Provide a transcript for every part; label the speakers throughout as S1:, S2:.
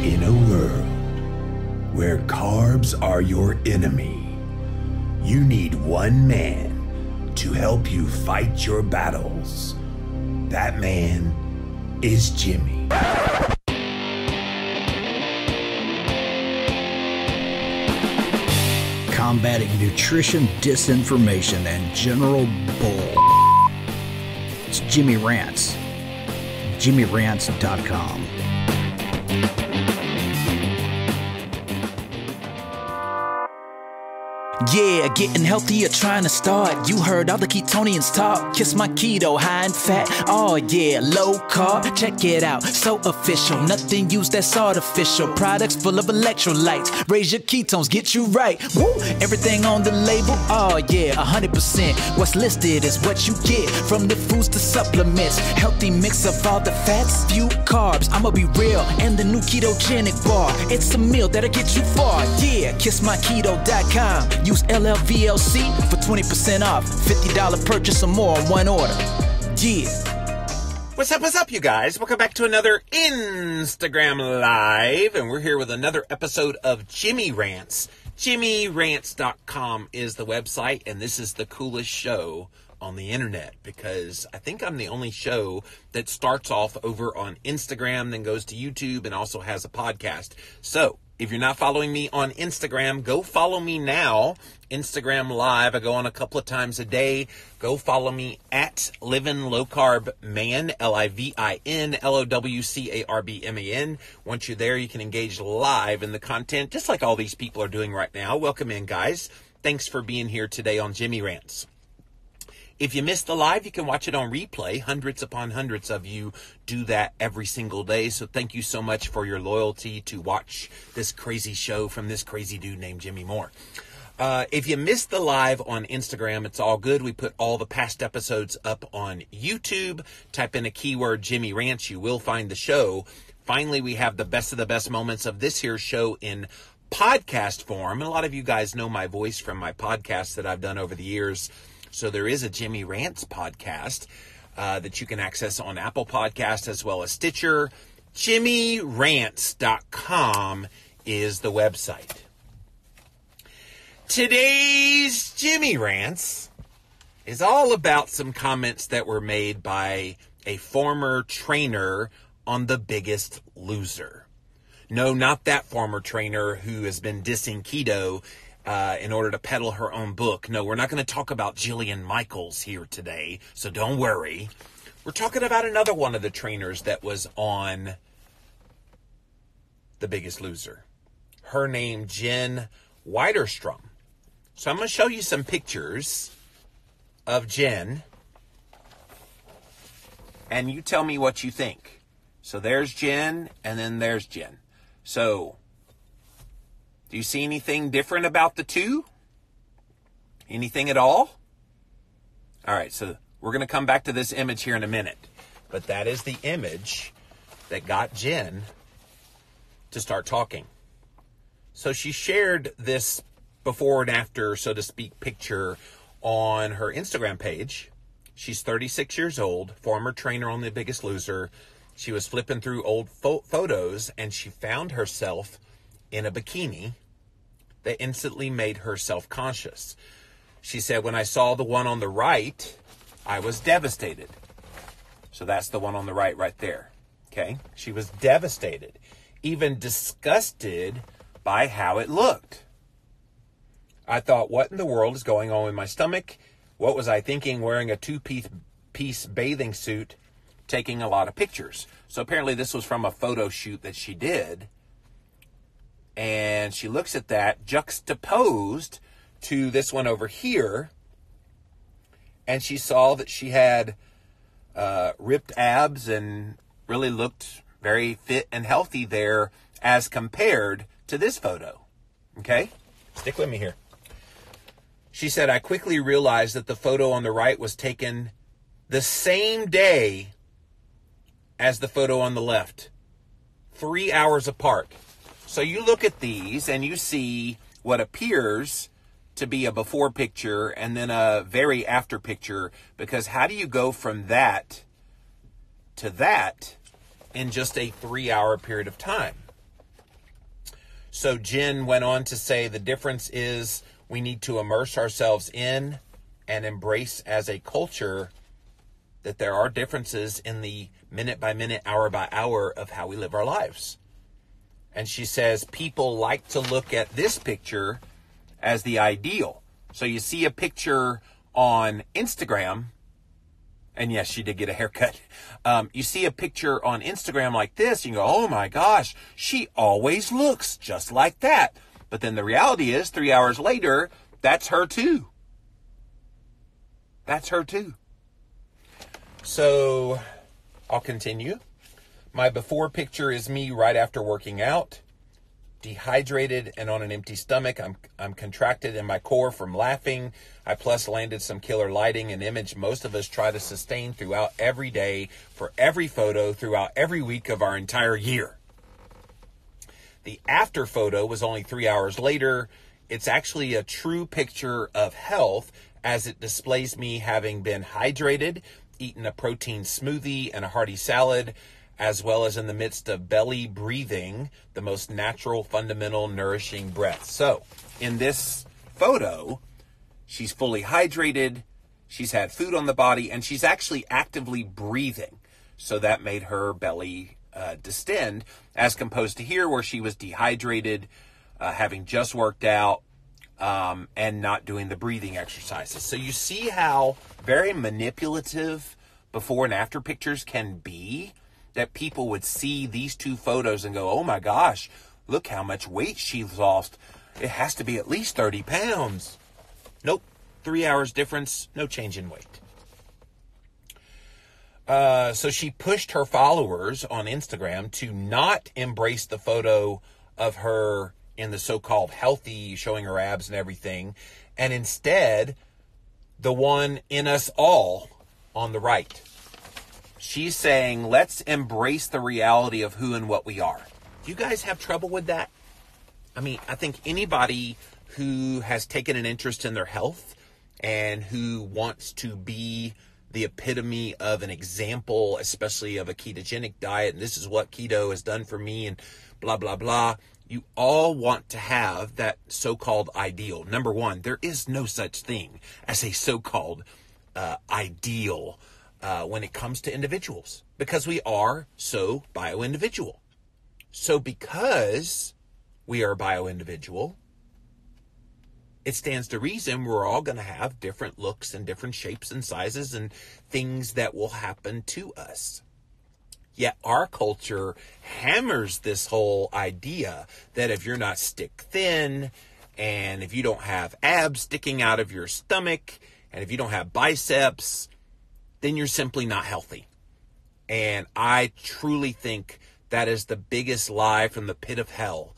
S1: In a world where carbs are your enemy, you need one man to help you fight your battles. That man is Jimmy.
S2: Combating nutrition, disinformation, and general bull. It's Jimmy Rants. JimmyRants.com.
S3: Yeah, getting healthier, trying to start. You heard all the ketonians talk. Kiss my keto, high in fat. Oh yeah, low carb. Check it out, so official. Nothing used that's artificial. Products full of electrolytes. Raise your ketones, get you right. Woo! Everything on the label. Oh yeah, 100%. What's listed is what you get. From the foods to supplements. Healthy mix of all the fats, few carbs. I'ma be real. And the new ketogenic bar. It's a meal that'll get you far. Yeah, kissmyketo.com. Use LLVLC for 20% off. $50 purchase or more on one order. Yeah.
S4: What's up, you guys? Welcome back to another Instagram Live. And we're here with another episode of Jimmy Rants. JimmyRants.com is the website. And this is the coolest show on the internet, because I think I'm the only show that starts off over on Instagram, then goes to YouTube, and also has a podcast. So if you're not following me on Instagram, go follow me now. Instagram Live. I go on a couple of times a day. Go follow me at Livin' Low Carb Man, LIVIN LOWCARBMAN. Once you're there, you can engage live in the content, just like all these people are doing right now. Welcome in, guys. Thanks for being here today on Jimmy Rants. If you missed the live, you can watch it on replay. Hundreds upon hundreds of you do that every single day. So thank you so much for your loyalty to watch this crazy show from this crazy dude named Jimmy Moore. If you missed the live on Instagram, it's all good. We put all the past episodes up on YouTube. Type in a keyword, Jimmy Rants. You will find the show. Finally, we have the best of the best moments of this here show in podcast form. And a lot of you guys know my voice from my podcasts that I've done over the years. So there is a Jimmy Rants podcast that you can access on Apple Podcasts as well as Stitcher. JimmyRants.com is the website. Today's Jimmy Rants is all about some comments that were made by a former trainer on The Biggest Loser. No, not that former trainer who has been dissing keto in order to peddle her own book. No, we're not going to talk about Jillian Michaels here today, so don't worry. We're talking about another one of the trainers that was on The Biggest Loser. Her name, Jen Widerstrom. So I'm going to show you some pictures of Jen, and you tell me what you think. So there's Jen, and then there's Jen. So do you see anything different about the two? Anything at all? All right, so we're going to come back to this image here in a minute. But that is the image that got Jen to start talking. So she shared this before and after, so to speak, picture on her Instagram page. She's 36 years old, former trainer on The Biggest Loser. She was flipping through old photos, and she found herself in a bikini that instantly made her self-conscious. She said, when I saw the one on the right, I was devastated. So that's the one on the right there. Okay? She was devastated, even disgusted by how it looked. I thought, what in the world is going on with my stomach? What was I thinking wearing a two-piece bathing suit, taking a lot of pictures? So apparently this was from a photo shoot that she did. And she looks at that juxtaposed to this one over here. And she saw that she had ripped abs and really looked very fit and healthy there as compared to this photo. Okay? Stick with me here. She said, I quickly realized that the photo on the right was taken the same day as the photo on the left. 3 hours apart. So you look at these and you see what appears to be a before picture and then a very after picture, because how do you go from that to that in just a 3 hour period of time? So Jen went on to say the difference is we need to immerse ourselves in and embrace as a culture that there are differences in the minute by minute, hour by hour of how we live our lives. And she says people like to look at this picture as the ideal. So you see a picture on Instagram, and yes, she did get a haircut. You see a picture on Instagram like this, you go, oh my gosh, she always looks just like that. But then the reality is 3 hours later, that's her too. That's her too. So I'll continue. My before picture is me right after working out, dehydrated and on an empty stomach. I'm contracted in my core from laughing. I plus landed some killer lighting, an image most of us try to sustain throughout every day, for every photo, throughout every week of our entire year. The after photo was only 3 hours later. It's actually a true picture of health, as it displays me having been hydrated, eaten a protein smoothie and a hearty salad, as well as in the midst of belly breathing, the most natural, fundamental, nourishing breath. So in this photo, she's fully hydrated, she's had food on the body, and she's actually actively breathing. So that made her belly distend, as composed to here where she was dehydrated, having just worked out, and not doing the breathing exercises. So you see how very manipulative before and after pictures can be, that people would see these two photos and go, oh my gosh, look how much weight she's lost. It has to be at least 30 pounds. Nope. 3 hours difference, no change in weight. So she pushed her followers on Instagram to not embrace the photo of her in the so-called healthy, showing her abs and everything, and instead the one in us all on the right. She's saying, let's embrace the reality of who and what we are. Do you guys have trouble with that? I mean, I think anybody who has taken an interest in their health and who wants to be the epitome of an example, especially of a ketogenic diet, and this is what keto has done for me, and blah, blah, blah. You all want to have that so-called ideal. Number one, there is no such thing as a so-called ideal when it comes to individuals, because we are so bio-individual. So because we are bio-individual, it stands to reason we're all going to have different looks and different shapes and sizes and things that will happen to us. Yet our culture hammers this whole idea that if you're not stick thin, and if you don't have abs sticking out of your stomach, and if you don't have biceps, then you're simply not healthy. And I truly think that is the biggest lie from the pit of hell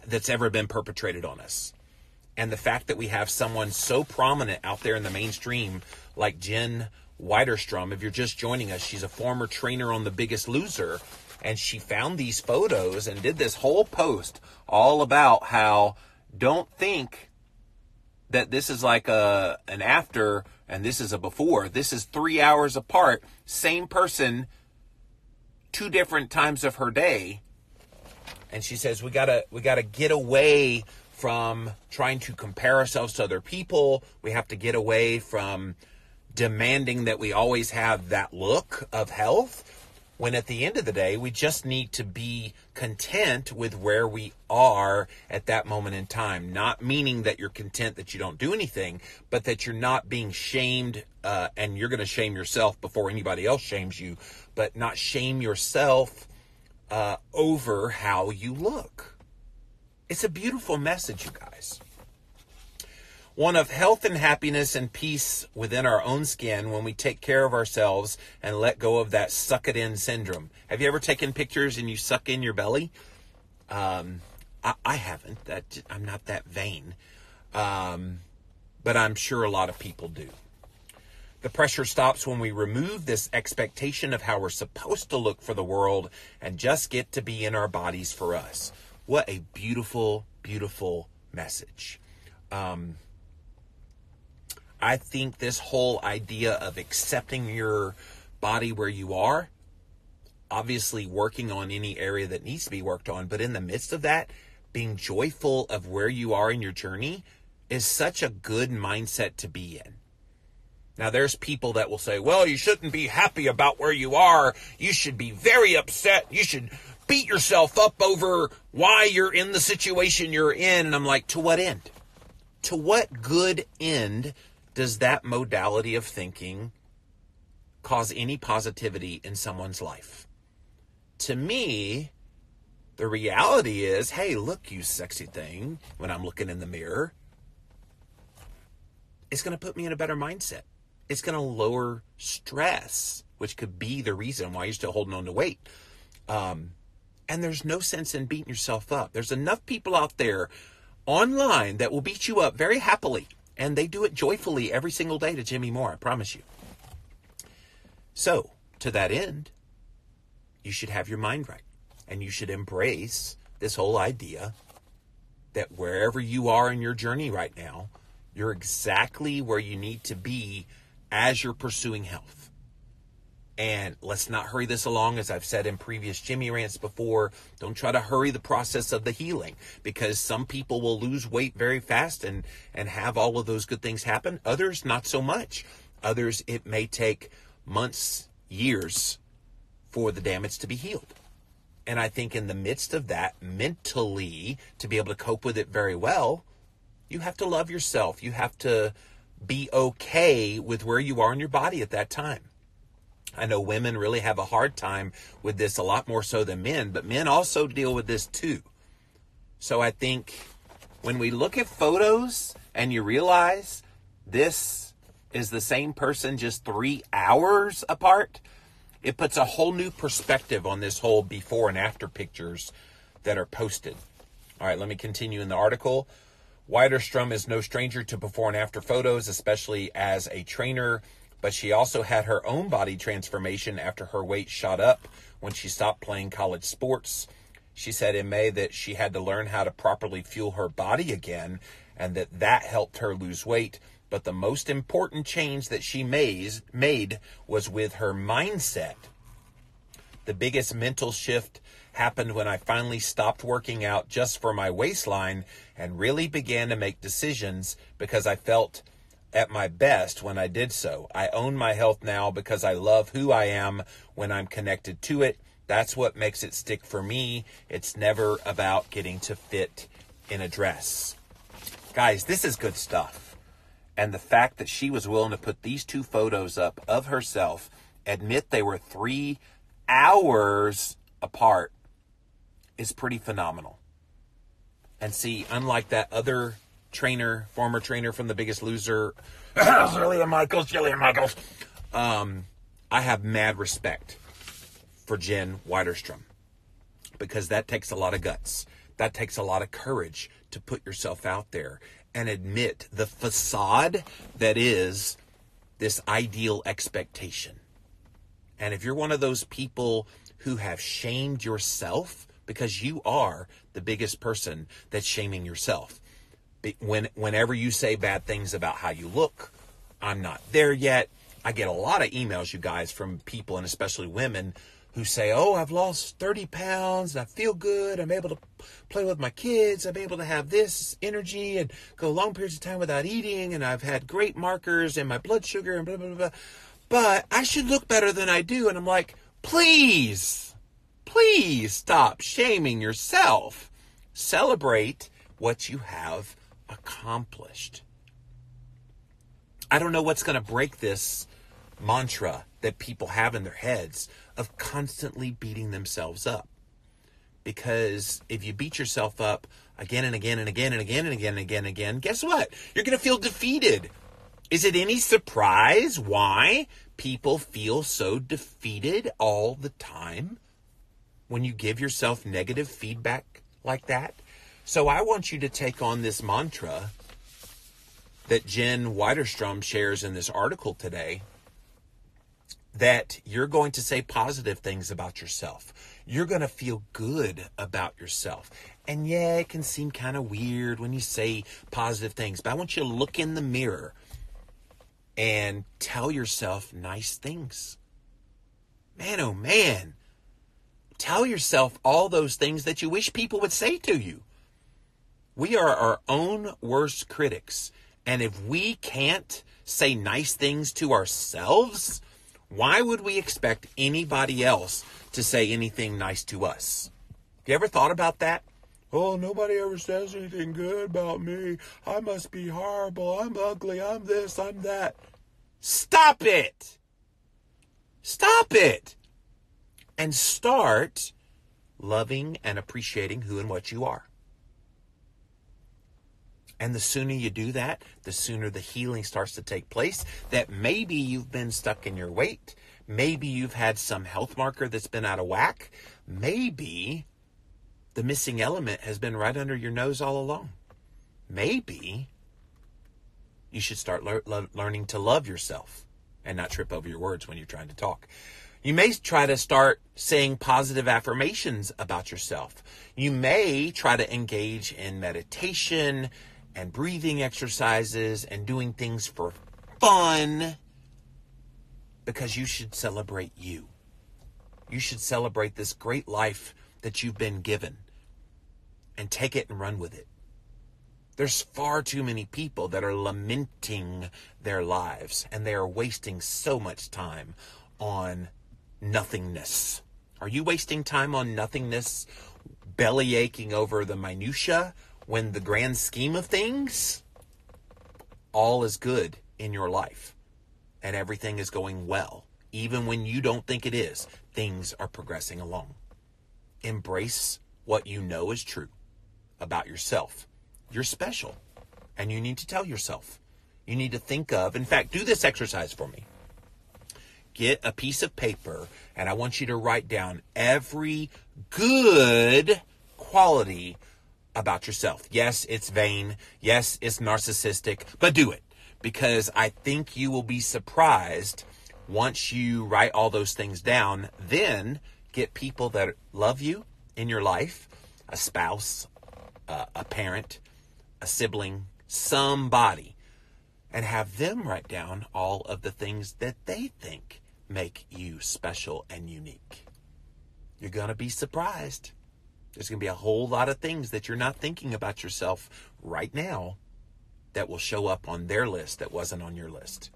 S4: that's ever been perpetrated on us. And the fact that we have someone so prominent out there in the mainstream like Jen Widerstrom, if you're just joining us, she's a former trainer on The Biggest Loser, and she found these photos and did this whole post all about how don't think that this is like an after and this is a before. This is 3 hours apart, same person, two different times of her day. And she says we gotta get away from trying to compare ourselves to other people. We have to get away from demanding that we always have that look of health, when at the end of the day, we just need to be content with where we are at that moment in time. Not meaning that you're content that you don't do anything, but that you're not being shamed, and you're going to shame yourself before anybody else shames you, but not shame yourself over how you look. It's a beautiful message, you guys. One of health and happiness and peace within our own skin when we take care of ourselves and let go of that suck it in syndrome. Have you ever taken pictures and you suck in your belly? I haven't. I'm not that vain. But I'm sure a lot of people do. The pressure stops when we remove this expectation of how we're supposed to look for the world and just get to be in our bodies for us. What a beautiful, beautiful message. I think this whole idea of accepting your body where you are, obviously working on any area that needs to be worked on. But in the midst of that, being joyful of where you are in your journey is such a good mindset to be in. Now, there's people that will say, well, you shouldn't be happy about where you are. You should be very upset. You should beat yourself up over why you're in the situation you're in. And I'm like, to what end? To what good end does that modality of thinking cause any positivity in someone's life? To me, the reality is, hey, look, you sexy thing, when I'm looking in the mirror, it's going to put me in a better mindset. It's going to lower stress, which could be the reason why you're still holding on to weight. And there's no sense in beating yourself up. There's enough people out there online that will beat you up very happily, and they do it joyfully every single day to Jimmy Moore, I promise you. So, to that end, you should have your mind right, and you should embrace this whole idea that wherever you are in your journey right now, you're exactly where you need to be as you're pursuing health. And let's not hurry this along. As I've said in previous Jimmy rants before, don't try to hurry the process of the healing, because some people will lose weight very fast and have all of those good things happen. Others, not so much. Others, it may take months, years for the damage to be healed. And I think in the midst of that, mentally, to be able to cope with it very well, you have to love yourself. You have to be okay with where you are in your body at that time. I know women really have a hard time with this, a lot more so than men, but men also deal with this too. So I think when we look at photos and you realize this is the same person just 3 hours apart, it puts a whole new perspective on this whole before and after pictures that are posted. All right, let me continue in the article. Widerstrom is no stranger to before and after photos, especially as a trainer, but she also had her own body transformation after her weight shot up when she stopped playing college sports. She said in May that she had to learn how to properly fuel her body again, and that helped her lose weight. But the most important change that she made was with her mindset. The biggest mental shift happened when I finally stopped working out just for my waistline and really began to make decisions because I felt at my best when I did so. I own my health now because I love who I am when I'm connected to it. That's what makes it stick for me. It's never about getting to fit in a dress. Guys, this is good stuff. And the fact that she was willing to put these two photos up of herself, admit they were 3 hours apart, is pretty phenomenal. And see, unlike that other trainer, former trainer from The Biggest Loser, Jillian Michaels, I have mad respect for Jen Widerstrom, because that takes a lot of guts. That takes a lot of courage to put yourself out there and admit the facade that is this ideal expectation. And if you're one of those people who have shamed yourself, because you are the biggest person that's shaming yourself. Whenever you say bad things about how you look, I'm not there yet. I get a lot of emails, you guys, from people, and especially women, who say, oh, I've lost 30 pounds and I feel good. I'm able to play with my kids. I'm able to have this energy and go long periods of time without eating. And I've had great markers in my blood sugar and blah, blah, blah. But I should look better than I do. And I'm like, please stop shaming yourself. Celebrate what you have accomplished. I don't know what's going to break this mantra that people have in their heads of constantly beating themselves up. Because if you beat yourself up again and again and again and again and again and again and again, guess what? You're going to feel defeated. Is it any surprise why people feel so defeated all the time when you give yourself negative feedback like that? So I want you to take on this mantra that Jen Widerstrom shares in this article today, that you're going to say positive things about yourself. You're going to feel good about yourself. And yeah, it can seem kind of weird when you say positive things, but I want you to look in the mirror and tell yourself nice things. Man, oh man, Tell yourself all those things that you wish people would say to you. We are our own worst critics. And if we can't say nice things to ourselves, why would we expect anybody else to say anything nice to us? Have you ever thought about that? Oh, nobody ever says anything good about me. I must be horrible. I'm ugly. I'm this. I'm that. Stop it. Stop it. And start loving and appreciating who and what you are. And the sooner you do that, the sooner the healing starts to take place. That maybe you've been stuck in your weight. Maybe you've had some health marker that's been out of whack. Maybe the missing element has been right under your nose all along. Maybe you should start learning to love yourself and not trip over your words when you're trying to talk. You may try to start saying positive affirmations about yourself. You may try to engage in meditation and breathing exercises and doing things for fun, because you should celebrate you. You should celebrate this great life that you've been given and take it and run with it. There's far too many people that are lamenting their lives, and they are wasting so much time on nothingness. Are you wasting time on nothingness, belly aching over the minutia, when the grand scheme of things, all is good in your life and everything is going well? Even when you don't think it is, things are progressing along. Embrace what you know is true about yourself. You're special, and you need to tell yourself. You need to think of, in fact, do this exercise for me. Get a piece of paper, and I want you to write down every good quality about yourself. Yes, it's vain. Yes, it's narcissistic, but do it, because I think you will be surprised once you write all those things down. Then get people that love you in your life, a spouse, a parent, a sibling, somebody, and have them write down all of the things that they think make you special and unique. You're going to be surprised. There's going to be a whole lot of things that you're not thinking about yourself right now that will show up on their list that wasn't on your list.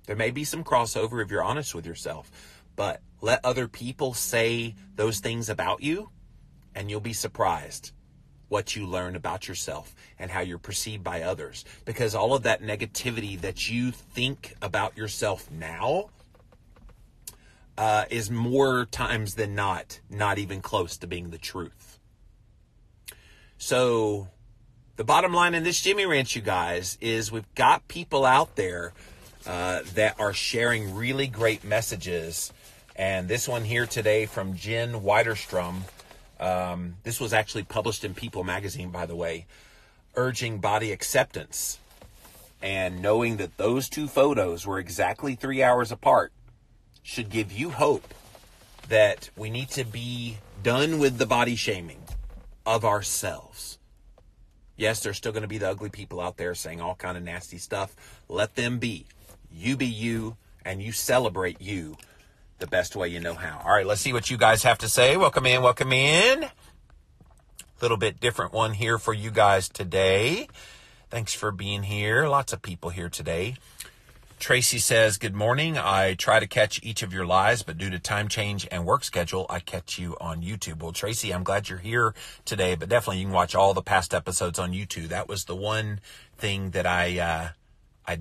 S4: There may be some crossover if you're honest with yourself, but let other people say those things about you, and you'll be surprised what you learn about yourself and how you're perceived by others. Because all of that negativity that you think about yourself now is more times than not even close to being the truth. So the bottom line in this Jimmy Ranch, you guys, is we've got people out there that are sharing really great messages. And this one here today from Jen Weiderstrom, this was actually published in People magazine, by the way, urging body acceptance. And knowing that those two photos were exactly 3 hours apart should give you hope that we need to be done with the body shaming of ourselves. Yes, there's still going to be the ugly people out there saying all kind of nasty stuff. Let them be. You be you, and you celebrate you the best way you know how. All right, let's see what you guys have to say. Welcome in, welcome in. Little bit different one here for you guys today. Thanks for being here. Lots of people here today. Tracy says, good morning. I try to catch each of your lives, but due to time change and work schedule, I catch you on YouTube. Well, Tracy, I'm glad you're here today, but definitely you can watch all the past episodes on YouTube. That was the one thing that I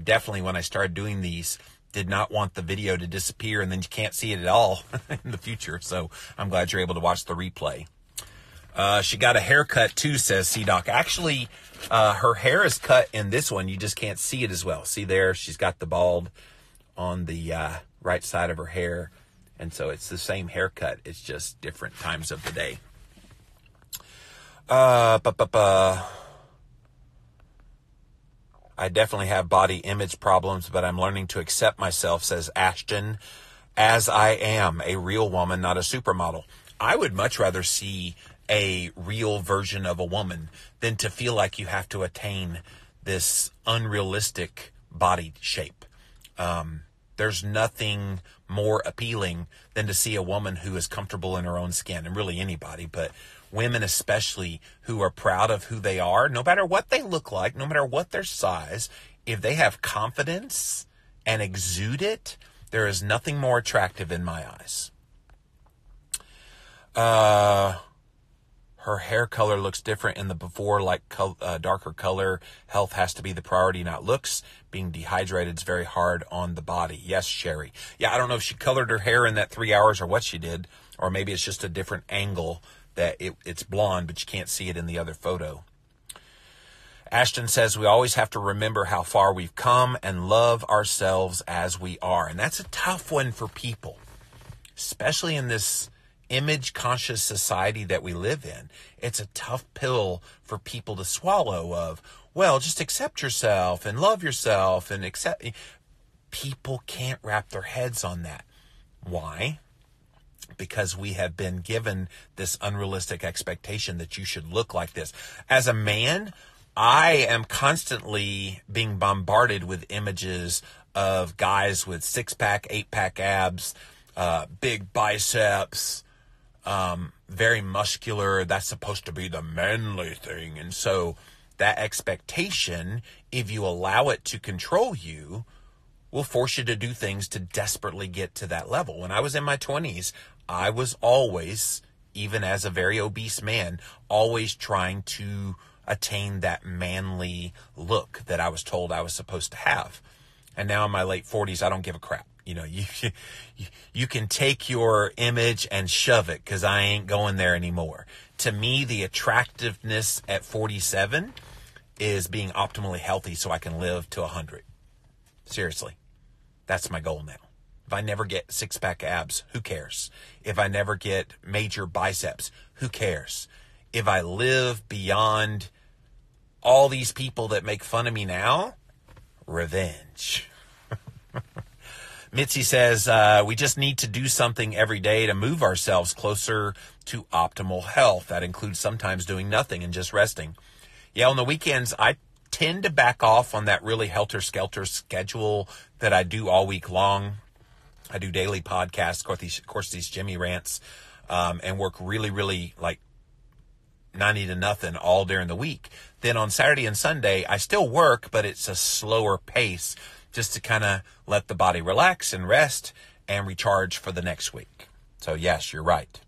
S4: definitely, when I started doing these, did not want the video to disappear and then you can't see it at all in the future. So I'm glad you're able to watch the replay. She got a haircut too, says C-Doc. Actually, her hair is cut in this one. You just can't see it as well. See there, she's got the bald on the right side of her hair. And so it's the same haircut. It's just different times of the day. I definitely have body image problems, but I'm learning to accept myself, says Ashton, as I am, a real woman, not a supermodel. I would much rather see a real version of a woman than to feel like you have to attain this unrealistic body shape. There's nothing more appealing than to see a woman who is comfortable in her own skin, and really anybody, but women especially, who are proud of who they are, no matter what they look like, no matter what their size. If they have confidence and exude it, there is nothing more attractive in my eyes. Her hair color looks different in the before, like darker color. Health has to be the priority, not looks. Being dehydrated is very hard on the body. Yes, Sherry. Yeah, I don't know if she colored her hair in that 3 hours or what she did, or maybe it's just a different angle that it's blonde, but you can't see it in the other photo. Ashton says, we always have to remember how far we've come and love ourselves as we are. And that's a tough one for people, especially in this image-conscious society that we live in. It's a tough pill for people to swallow of, well, just accept yourself and love yourself and accept. People can't wrap their heads on that. Why? Because we have been given this unrealistic expectation that you should look like this. As a man, I am constantly being bombarded with images of guys with 6-pack, 8-pack abs, big biceps, very muscular. That's supposed to be the manly thing. And so that expectation, if you allow it to control you, will force you to do things to desperately get to that level. When I was in my 20s, I was always, even as a very obese man, always trying to attain that manly look that I was told I was supposed to have. And now in my late 40s, I don't give a crap. You know, you can take your image and shove it, because I ain't going there anymore. To me, the attractiveness at 47 is being optimally healthy so I can live to 100. Seriously, that's my goal now. If I never get 6-pack abs, who cares? If I never get major biceps, who cares? If I live beyond all these people that make fun of me now, revenge. Mitzi says, we just need to do something every day to move ourselves closer to optimal health. That includes sometimes doing nothing and just resting. Yeah, on the weekends, I tend to back off on that really helter-skelter schedule that I do all week long. I do daily podcasts, of course, these Jimmy rants, and work really, really like 90 to nothing all during the week. Then on Saturday and Sunday, I still work, but it's a slower pace, just to kind of let the body relax and rest and recharge for the next week. So yes, you're right.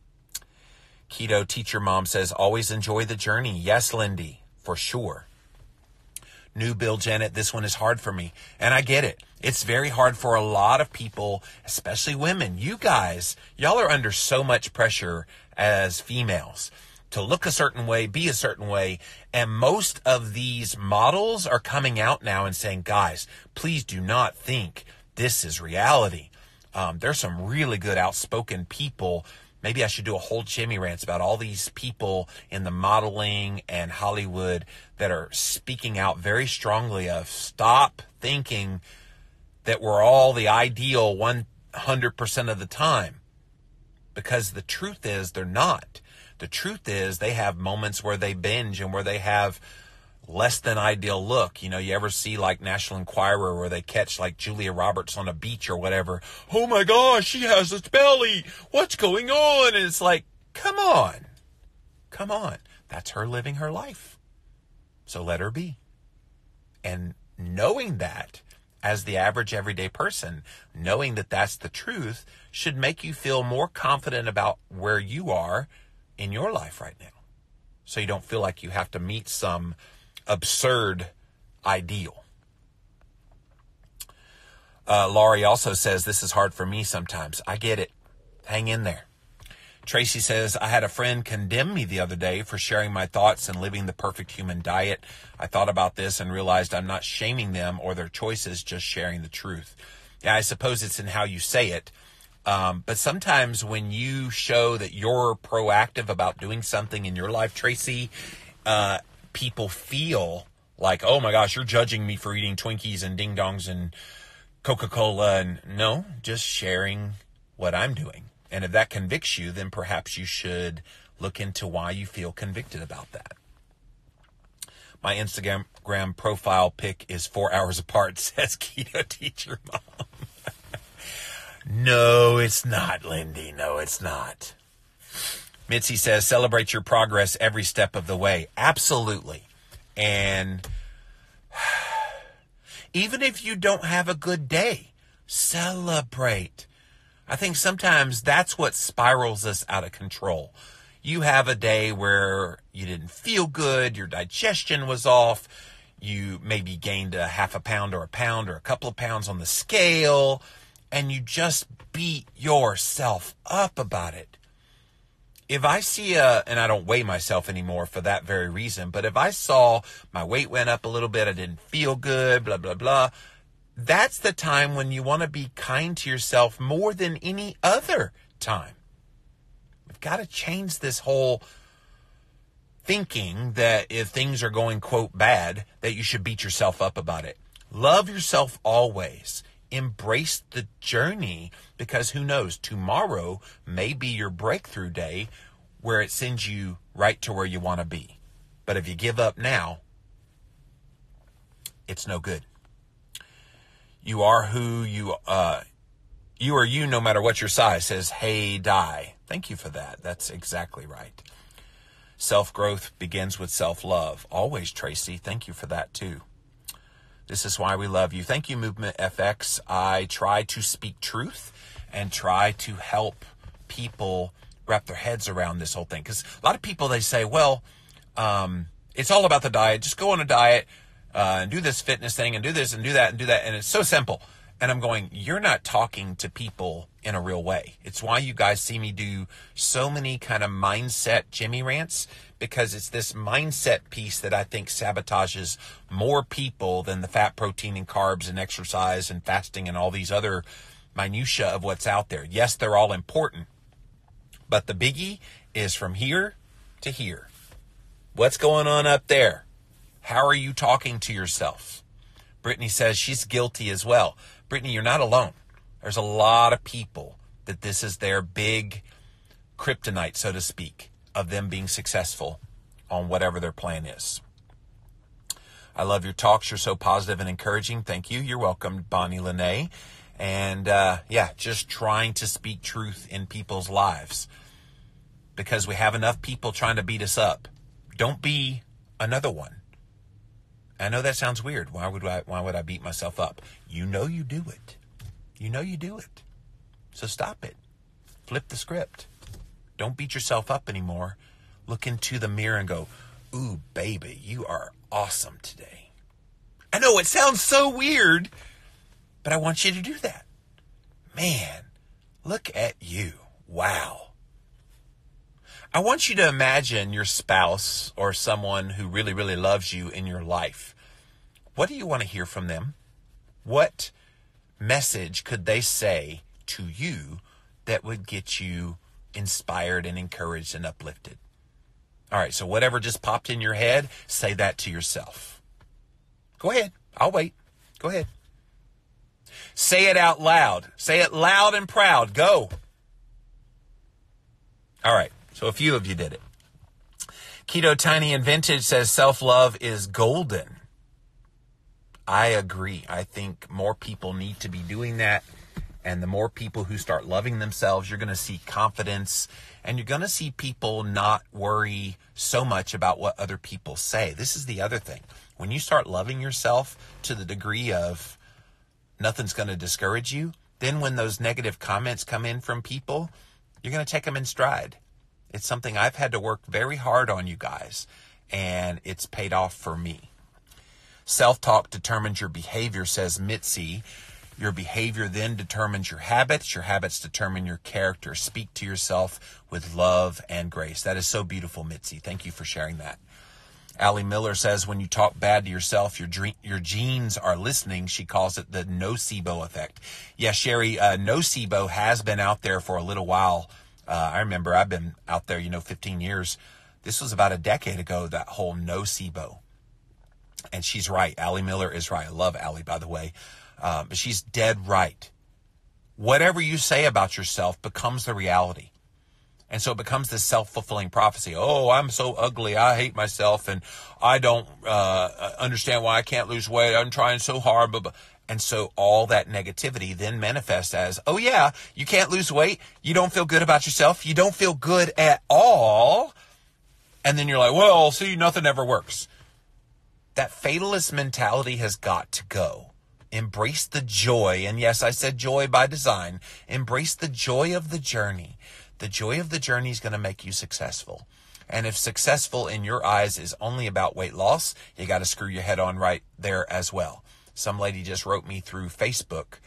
S4: Keto Teacher Mom says, always enjoy the journey. Yes, Lindy, for sure. New Bill Janet, this one is hard for me. And I get it. It's very hard for a lot of people, especially women. You guys, y'all are under so much pressure as females to look a certain way, be a certain way. And most of these models are coming out now and saying, guys, please do not think this is reality. There's some really good outspoken people. Maybe I should do a whole Jimmy rants about all these people in the modeling and Hollywood that are speaking out very strongly of stop thinking that we're all the ideal 100% of the time. Because the truth is they're not. The truth is they have moments where they binge and where they have less than ideal look. You know, you ever see like National Enquirer where they catch like Julia Roberts on a beach or whatever. Oh my gosh, she has a belly. What's going on? And it's like, come on. Come on. That's her living her life. So let her be. And knowing that as the average everyday person, knowing that that's the truth should make you feel more confident about where you are in your life right now. So you don't feel like you have to meet some absurd ideal. Laurie also says, this is hard for me sometimes. I get it. Hang in there. Tracy says, I had a friend condemn me the other day for sharing my thoughts and living the perfect human diet. I thought about this and realized I'm not shaming them or their choices, just sharing the truth. Yeah, I suppose it's in how you say it. But sometimes when you show that you're proactive about doing something in your life, Tracy, people feel like, oh my gosh, you're judging me for eating Twinkies and Ding Dongs and Coca-Cola. And no, just sharing what I'm doing. And if that convicts you, then perhaps you should look into why you feel convicted about that. My Instagram profile pic is 4 hours apart, says Keto Teacher Mom. No, it's not, Lindy. No, it's not. Mitzi says, celebrate your progress every step of the way. Absolutely. And even if you don't have a good day, celebrate. I think sometimes that's what spirals us out of control. You have a day where you didn't feel good, your digestion was off, you maybe gained a half a pound or a couple of pounds on the scale, and you just beat yourself up about it. If I see and I don't weigh myself anymore for that very reason, but if I saw my weight went up a little bit, I didn't feel good, blah, blah, blah, that's the time when you want to be kind to yourself more than any other time. We've got to change this whole thinking that if things are going, quote, bad, that you should beat yourself up about it. Love yourself always. Embrace the journey, because who knows, tomorrow may be your breakthrough day where it sends you right to where you want to be. But if you give up now, it's no good. You are who you are you no matter what your size, says Hey Die. Thank you for that. That's exactly right. Self-growth begins with self-love. Always, Tracy. Thank you for that too. This is why we love you. Thank you, Movement FX. I try to speak truth and try to help people wrap their heads around this whole thing. Because a lot of people, they say, well, it's all about the diet. Just go on a diet and do this fitness thing and do this and do that and do that. And it's so simple. And I'm going, you're not talking to people in a real way. It's why you guys see me do so many kind of mindset Jimmy rants, because it's this mindset piece that I think sabotages more people than the fat, protein, and carbs and exercise and fasting and all these other minutia of what's out there. Yes, they're all important, but the biggie is from here to here. What's going on up there? How are you talking to yourself? Brittany says she's guilty as well. Brittany, you're not alone. There's a lot of people that this is their big kryptonite, so to speak, of them being successful on whatever their plan is. I love your talks. You're so positive and encouraging. Thank you. You're welcome, Bonnie Lene. And just trying to speak truth in people's lives, because we have enough people trying to beat us up. Don't be another one. I know that sounds weird. Why would I beat myself up? You know you do it. You know you do it. So stop it. Flip the script. Don't beat yourself up anymore. Look into the mirror and go, ooh, baby, you are awesome today. I know it sounds so weird, but I want you to do that. Man, look at you. Wow. I want you to imagine your spouse or someone who really, really loves you in your life. What do you want to hear from them? What message could they say to you that would get you inspired and encouraged and uplifted? All right, so whatever just popped in your head, say that to yourself. Go ahead. I'll wait. Go ahead. Say it out loud. Say it loud and proud. Go. All right. So a few of you did it. Keto Tiny and Vintage says self-love is golden. I agree. I think more people need to be doing that. And the more people who start loving themselves, you're going to see confidence, and you're going to see people not worry so much about what other people say. This is the other thing. When you start loving yourself to the degree of nothing's going to discourage you, then when those negative comments come in from people, you're going to take them in stride. It's something I've had to work very hard on, you guys, and it's paid off for me. Self-talk determines your behavior, says Mitzi. Your behavior then determines your habits. Your habits determine your character. Speak to yourself with love and grace. That is so beautiful, Mitzi. Thank you for sharing that. Allie Miller says when you talk bad to yourself, your genes are listening. She calls it the nocebo effect. Yeah, Sherry, nocebo has been out there for a little while. I remember I've been out there, 15 years. This was about a decade ago, that whole nocebo. And she's right. Allie Miller is right. I love Allie, by the way. But she's dead right. Whatever you say about yourself becomes the reality. And so it becomes this self-fulfilling prophecy. Oh, I'm so ugly. I hate myself. And I don't understand why I can't lose weight. I'm trying so hard. But And so all that negativity then manifests as, oh yeah, you can't lose weight. You don't feel good about yourself. You don't feel good at all. And then you're like, well, see, nothing ever works. That fatalist mentality has got to go. Embrace the joy. And yes, I said joy by design. Embrace the joy of the journey. The joy of the journey is going to make you successful. And if successful in your eyes is only about weight loss, you got to screw your head on right there as well. Some lady just wrote me through Facebook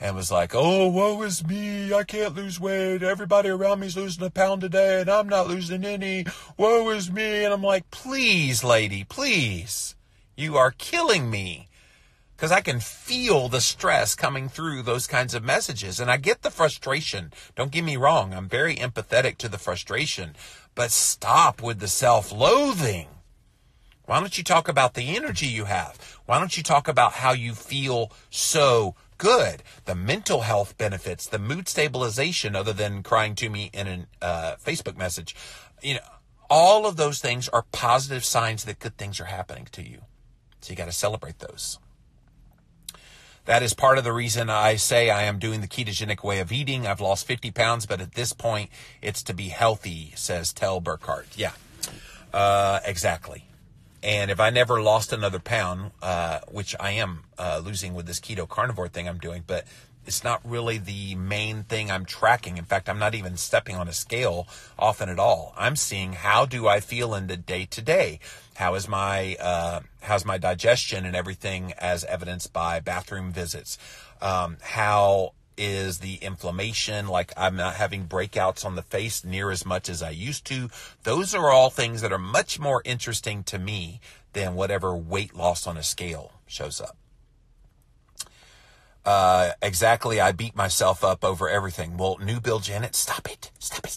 S4: and was like, oh, woe is me. I can't lose weight. Everybody around me is losing a pound a day and I'm not losing any. Woe is me. And I'm like, please, lady, please. You are killing me. Because I can feel the stress coming through those kinds of messages. And I get the frustration. Don't get me wrong. I'm very empathetic to the frustration. But stop with the self-loathing. Why don't you talk about the energy you have? Why don't you talk about how you feel so good? The mental health benefits, the mood stabilization, other than crying to me in a Facebook message. You know, all of those things are positive signs that good things are happening to you. So you got to celebrate those. That is part of the reason I say I am doing the ketogenic way of eating. I've lost 50 pounds, but at this point, it's to be healthy, says Tel Burkhart. Yeah, exactly. And if I never lost another pound, which I am losing with this keto carnivore thing I'm doing, but it's not really the main thing I'm tracking. In fact, I'm not even stepping on a scale often at all. I'm seeing how do I feel in the day-to-day. How's my digestion and everything as evidenced by bathroom visits? How is the inflammation? Like I'm not having breakouts on the face near as much as I used to. Those are all things that are much more interesting to me than whatever weight loss on a scale shows up. Exactly. I beat myself up over everything. Well, new Bill Janet, stop it. Stop it.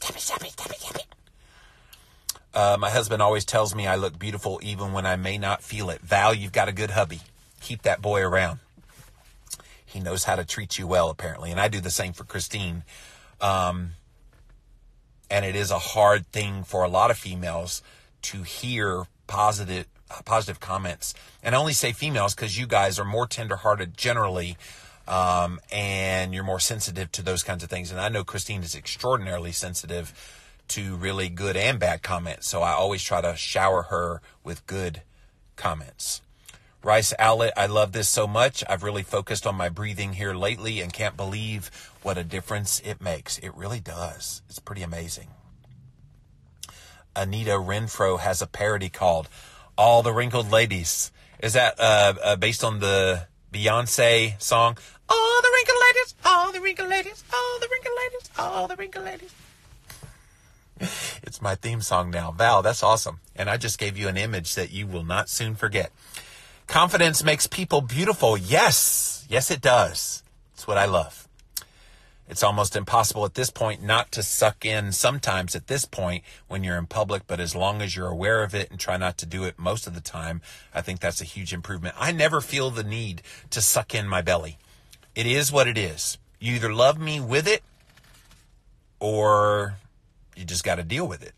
S4: My husband always tells me I look beautiful even when I may not feel it. Val, you've got a good hubby. Keep that boy around. He knows how to treat you well, apparently. And I do the same for Christine. And it is a hard thing for a lot of females to hear positive comments. And I only say females because you guys are more tenderhearted generally. And you're more sensitive to those kinds of things. And I know Christine is extraordinarily sensitive to really good and bad comments. So I always try to shower her with good comments. Rice Outlet, I love this so much. I've really focused on my breathing here lately and can't believe what a difference it makes. It really does. It's pretty amazing. Anita Renfro has a parody called All the Wrinkled Ladies. Is that based on the Beyonce song? All the wrinkled ladies, all the wrinkled ladies, all the wrinkled ladies, all the wrinkled ladies. It's my theme song now. Val, that's awesome. And I just gave you an image that you will not soon forget. Confidence makes people beautiful. Yes. Yes, it does. It's what I love. It's almost impossible at this point not to suck in sometimes at this point when you're in public, but as long as you're aware of it and try not to do it most of the time, I think that's a huge improvement. I never feel the need to suck in my belly. It is what it is. You either love me with it or you just got to deal with it.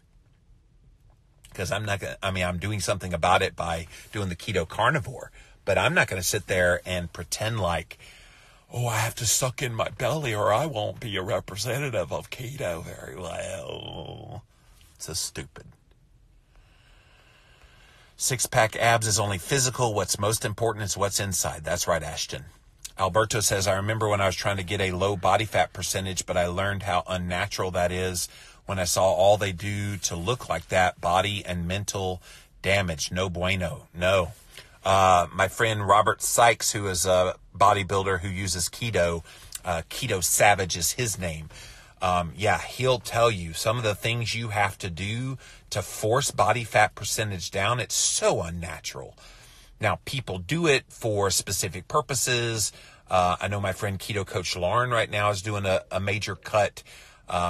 S4: Because I'm doing something about it by doing the keto carnivore, but I'm not going to sit there and pretend like, oh, I have to suck in my belly or I won't be a representative of keto very well. So stupid. Six-pack abs is only physical. What's most important is what's inside. That's right, Ashton. Alberto says, I remember when I was trying to get a low body fat percentage, but I learned how unnatural that is when I saw all they do to look like that, body and mental damage. No bueno. No. My friend Robert Sykes, who is a bodybuilder who uses keto, Keto Savage is his name. He'll tell you some of the things you have to do to force body fat percentage down. It's so unnatural. Now, people do it for specific purposes. I know my friend Keto Coach Lauren right now is doing a major cut.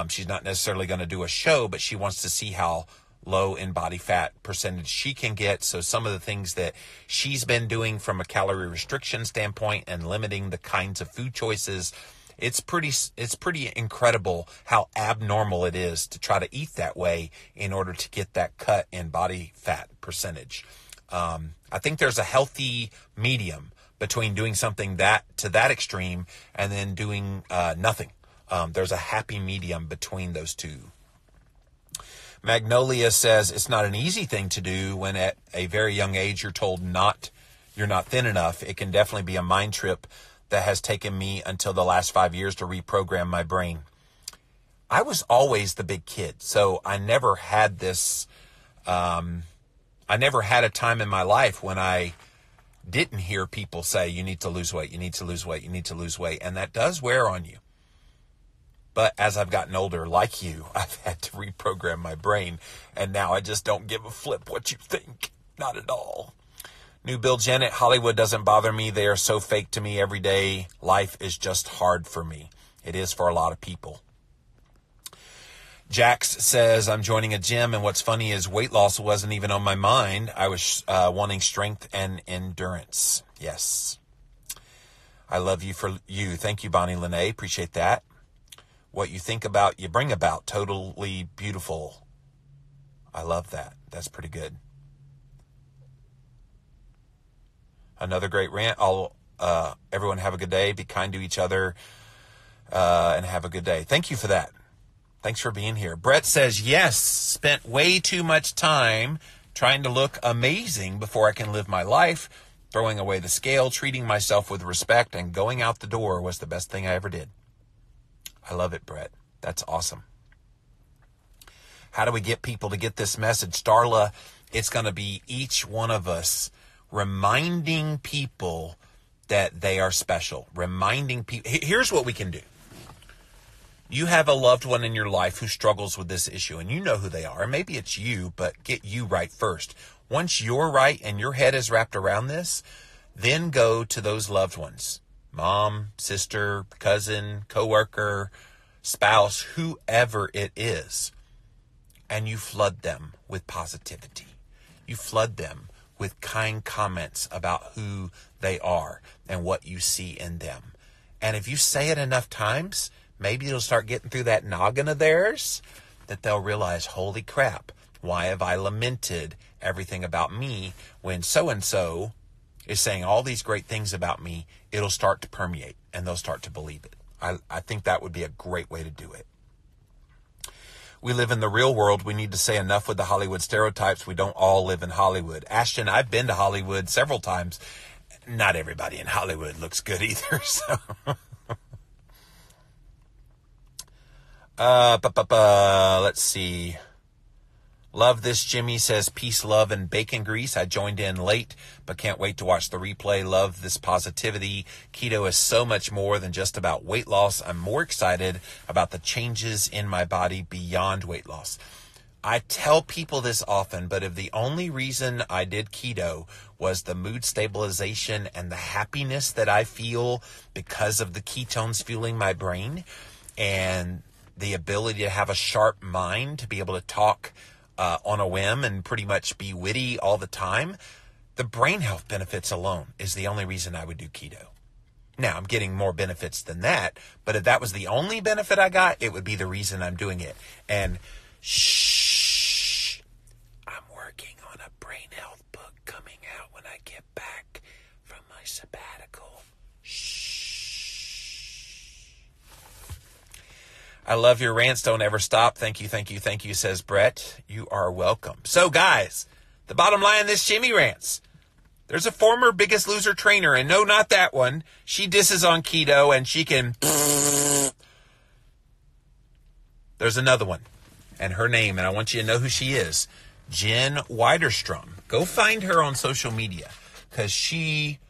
S4: She's not necessarily going to do a show, but she wants to see how low in body fat percentage she can get. So some of the things that she's been doing from a calorie restriction standpoint and limiting the kinds of food choices, it's pretty incredible how abnormal it is to try to eat that way in order to get that cut in body fat percentage. I think there's a healthy medium, between doing something to that extreme and then doing nothing. There's a happy medium between those two. Magnolia says it's not an easy thing to do when at a very young age you're told you're not thin enough. It can definitely be a mind trip that has taken me until the last 5 years to reprogram my brain. I was always the big kid, so I never had this, I never had a time in my life when I didn't hear people say, you need to lose weight, you need to lose weight, you need to lose weight. And that does wear on you. But as I've gotten older, like you, I've had to reprogram my brain. And now I just don't give a flip what you think. Not at all. New Bill Janet, Hollywood doesn't bother me. They are so fake to me every day. Life is just hard for me. It is for a lot of people. Jax says, I'm joining a gym, and what's funny is weight loss wasn't even on my mind. I was wanting strength and endurance. Yes. I love you for you. Thank you, Bonnie Lene. Appreciate that. What you think about, you bring about. Totally beautiful. I love that. That's pretty good. Another great rant. Everyone have a good day. Be kind to each other and have a good day. Thank you for that. Thanks for being here. Brett says, yes, spent way too much time trying to look amazing before I can live my life. Throwing away the scale, treating myself with respect, and going out the door was the best thing I ever did. I love it, Brett. That's awesome. How do we get people to get this message? Starla, it's going to be each one of us reminding people that they are special. Reminding people. Here's what we can do. You have a loved one in your life who struggles with this issue, and you know who they are. And maybe it's you, but get you right first. Once you're right and your head is wrapped around this, then go to those loved ones. Mom, sister, cousin, coworker, spouse, whoever it is. And you flood them with positivity. You flood them with kind comments about who they are and what you see in them. And if you say it enough times, maybe it'll start getting through that noggin of theirs that they'll realize, holy crap, why have I lamented everything about me when so-and-so is saying all these great things about me? It'll start to permeate and they'll start to believe it. I think that would be a great way to do it. We live in the real world. We need to say enough with the Hollywood stereotypes. We don't all live in Hollywood. Ashton, I've been to Hollywood several times. Not everybody in Hollywood looks good either. So, let's see. Love this. Jimmy says, peace, love, and bacon grease. I joined in late, but can't wait to watch the replay. Love this positivity. Keto is so much more than just about weight loss. I'm more excited about the changes in my body beyond weight loss. I tell people this often, but if the only reason I did keto was the mood stabilization and the happiness that I feel because of the ketones fueling my brain and the ability to have a sharp mind, to be able to talk on a whim and pretty much be witty all the time, the brain health benefits alone is the only reason I would do keto. Now, I'm getting more benefits than that, but if that was the only benefit I got, it would be the reason I'm doing it. And shh, I'm working on a brain health book coming out when I get back from my sabbatical. I love your rants. Don't ever stop. Thank you, thank you, thank you, says Brett. You are welcome. So, guys, the bottom line of this Jimmy Rants. There's a former Biggest Loser trainer, and no, not that one. She disses on keto, and she can... There's another one, and her name, and I want you to know who she is. Jen Widerstrom. Go find her on social media, because she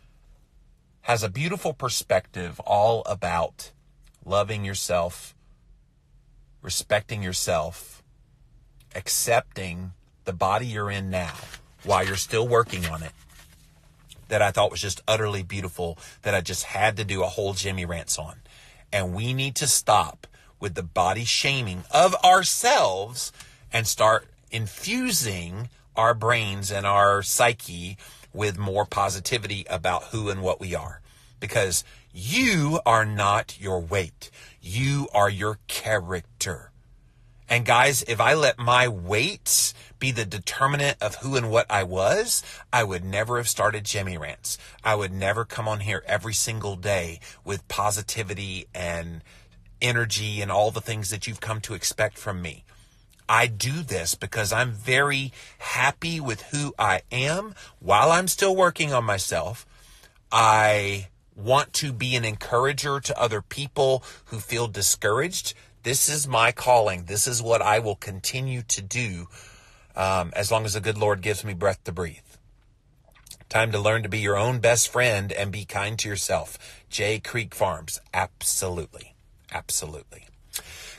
S4: has a beautiful perspective all about loving yourself, respecting yourself, accepting the body you're in now while you're still working on it, that I thought was just utterly beautiful, that I just had to do a whole Jimmy Rants on. And we need to stop with the body shaming of ourselves and start infusing our brains and our psyche with more positivity about who and what we are. Because you are not your weight. You are your character. And guys, if I let my weight be the determinant of who and what I was, I would never have started Jimmy Rants. I would never come on here every single day with positivity and energy and all the things that you've come to expect from me. I do this because I'm very happy with who I am while I'm still working on myself. I want to be an encourager to other people who feel discouraged. This is my calling. This is what I will continue to do as long as the good Lord gives me breath to breathe. Time to learn to be your own best friend and be kind to yourself. Jay Creek Farms. Absolutely. Absolutely.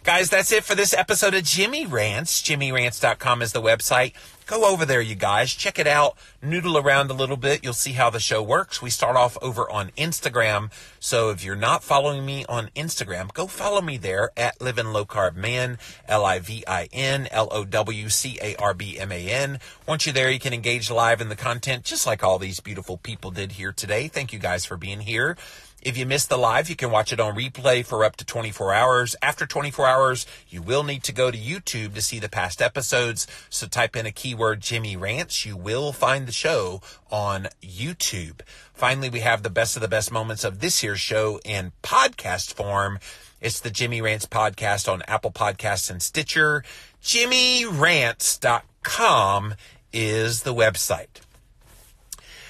S4: Guys, that's it for this episode of Jimmy Rants. JimmyRants.com is the website. Go over there, you guys. Check it out. Noodle around a little bit. You'll see how the show works. We start off over on Instagram. So if you're not following me on Instagram, go follow me there at Livin' Low Carb Man, LIVINLOWCARBMAN. Once you're there, you can engage live in the content just like all these beautiful people did here today. Thank you guys for being here. If you missed the live, you can watch it on replay for up to 24 hours. After 24 hours, you will need to go to YouTube to see the past episodes. So type in a keyword, Jimmy Rants. You will find the show on YouTube. Finally, we have the best of the best moments of this year's show in podcast form. It's the Jimmy Rants podcast on Apple Podcasts and Stitcher. JimmyRants.com is the website.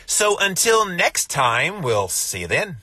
S4: So until next time, we'll see you then.